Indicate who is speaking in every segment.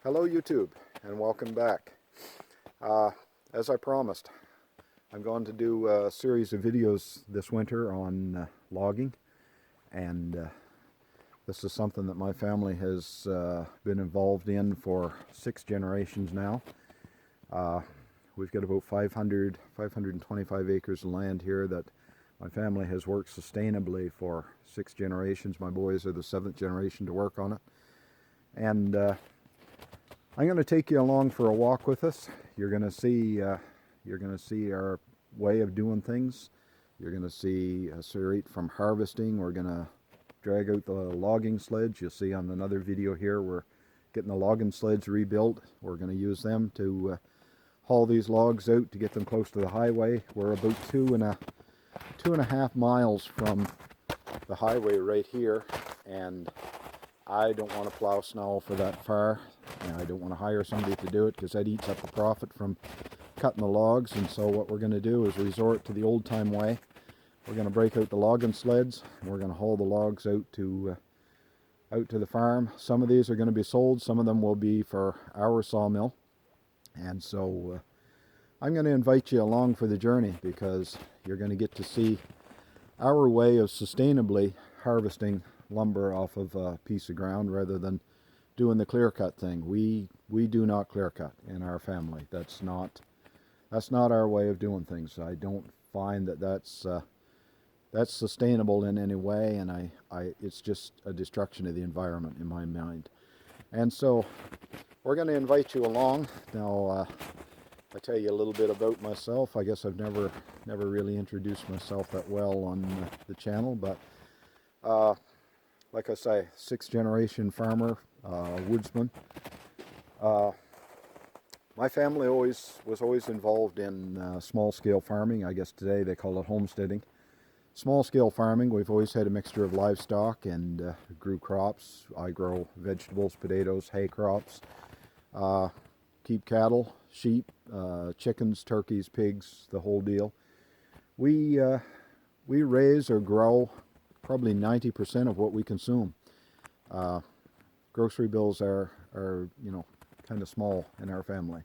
Speaker 1: Hello YouTube, and welcome back. As I promised, I'm going to do a series of videos this winter on logging, and this is something that my family has been involved in for 6 generations now. We've got about 525 acres of land here that my family has worked sustainably for 6 generations. My boys are the 7th generation to work on it, and I'm going to take you along for a walk with us. You're going to see our way of doing things. You're going to see us right from harvesting. We're going to drag out the logging sleds. You'll see on another video here we're getting the logging sleds rebuilt. We're going to use them to haul these logs out to get them close to the highway. We're about two and a half miles from the highway right here, and I don't want to plow snow for that far, and I don't want to hire somebody to do it because that eats up the profit from cutting the logs. And so what we're going to do is resort to the old time way. We're going to break out the logging sleds, and we're going to haul the logs out to the farm. Some of these are going to be sold, some of them will be for our sawmill. And so I'm going to invite you along for the journey because you're going to get to see our way of sustainably harvesting lumber off of a piece of ground rather than doing the clear cut thing. We do not clear cut in our family. That's not our way of doing things. I don't find that that's sustainable in any way, and it's just a destruction of the environment in my mind. And so we're going to invite you along. Now I'll tell you a little bit about myself. I guess I've never really introduced myself that well on the channel, but like I say, 6th generation farmer, woodsman. My family was always involved in small scale farming. I guess today they call it homesteading. Small scale farming, we've always had a mixture of livestock and grew crops. I grow vegetables, potatoes, hay crops, keep cattle, sheep, chickens, turkeys, pigs, the whole deal. We raise or grow probably 90% of what we consume. Grocery bills are kind of small in our family.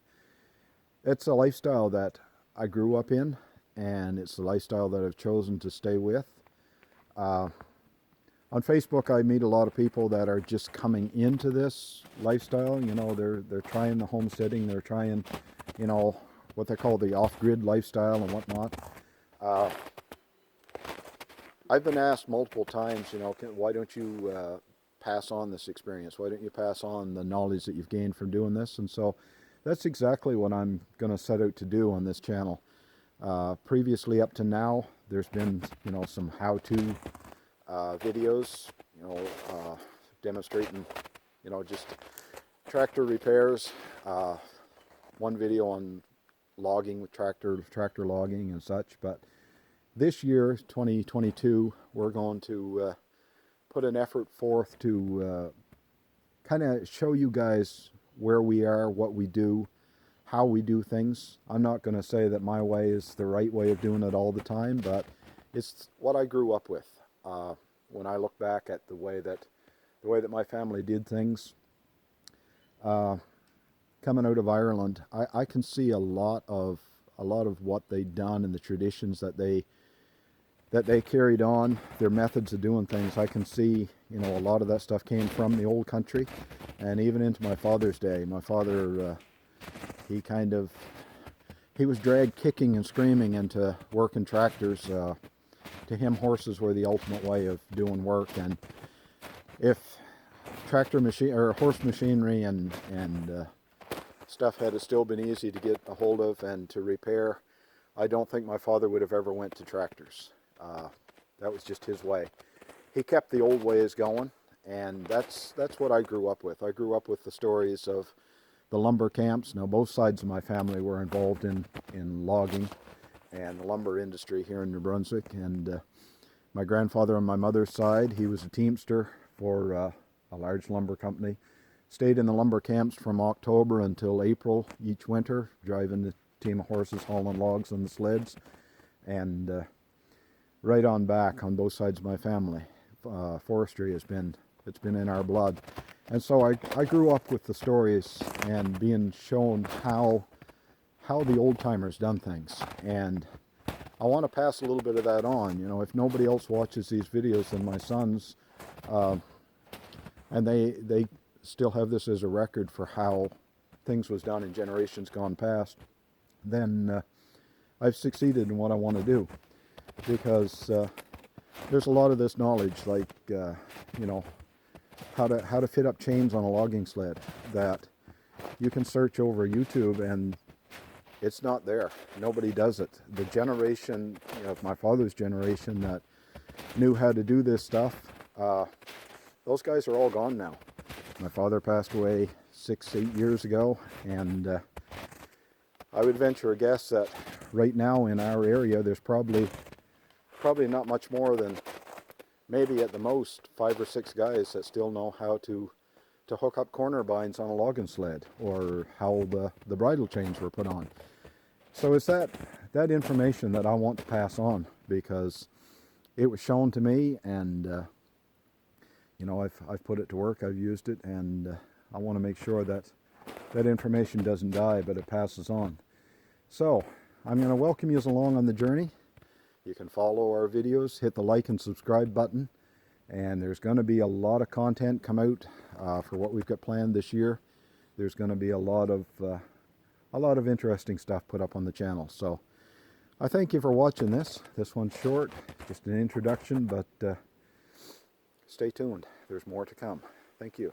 Speaker 1: It's a lifestyle that I grew up in, and it's the lifestyle that I've chosen to stay with. On Facebook I meet a lot of people that are just coming into this lifestyle. They're trying the homesteading, they're trying what they call the off-grid lifestyle and whatnot. I've been asked multiple times, why don't you pass on this experience? Why don't you pass on the knowledge that you've gained from doing this? And so that's exactly what I'm going to set out to do on this channel. Previously up to now, there's been, some how-to videos, demonstrating, just tractor repairs. One video on logging with tractor logging and such. But this year, 2022, we're going to put an effort forth to kind of show you guys where we are, what we do, how we do things. I'm not going to say that my way is the right way of doing it all the time, but it's what I grew up with. When I look back at the way that my family did things, coming out of Ireland, I can see a lot of what they'd done and the traditions that they carried on, their methods of doing things. I can see, a lot of that stuff came from the old country, and even into my father's day. My father, he was dragged kicking and screaming into working tractors. To him, horses were the ultimate way of doing work, and if tractor machine or horse machinery and stuff had still been easy to get a hold of and to repair, I don't think my father would have ever went to tractors. That was just his way. He kept the old ways going, and that's what I grew up with. I grew up with the stories of the lumber camps. Now, both sides of my family were involved in logging and the lumber industry here in New Brunswick. And my grandfather on my mother's side, he was a teamster for a large lumber company. Stayed in the lumber camps from October until April each winter, driving a team of horses, hauling logs on the sleds. And right on back on both sides of my family. Forestry it's been in our blood. And so I grew up with the stories and being shown how the old timers done things, and I want to pass a little bit of that on. You know, if nobody else watches these videos than my sons, and they still have this as a record for how things was done in generations gone past, then I've succeeded in what I want to do, because there's a lot of this knowledge, like you know, how to fit up chains on a logging sled, that you can search over YouTube and it's not there. Nobody does it. The generation, you know, of my father's generation that knew how to do this stuff, those guys are all gone now. My father passed away 6-8 years ago, and I would venture a guess that right now in our area there's probably not much more than maybe at the most 5 or 6 guys that still know how to hook up corner binds on a logging sled, or how the bridle chains were put on. So it's that information that I want to pass on, because it was shown to me, and you know, I've put it to work, I've used it, and I want to make sure that that information doesn't die, but it passes on. So I'm going to welcome you along on the journey. You can follow our videos, hit the like and subscribe button, and there's going to be a lot of content come out for what we've got planned this year. There's going to be a lot of interesting stuff put up on the channel. So I thank you for watching this. This one's short, just an introduction, but stay tuned. There's more to come. Thank you.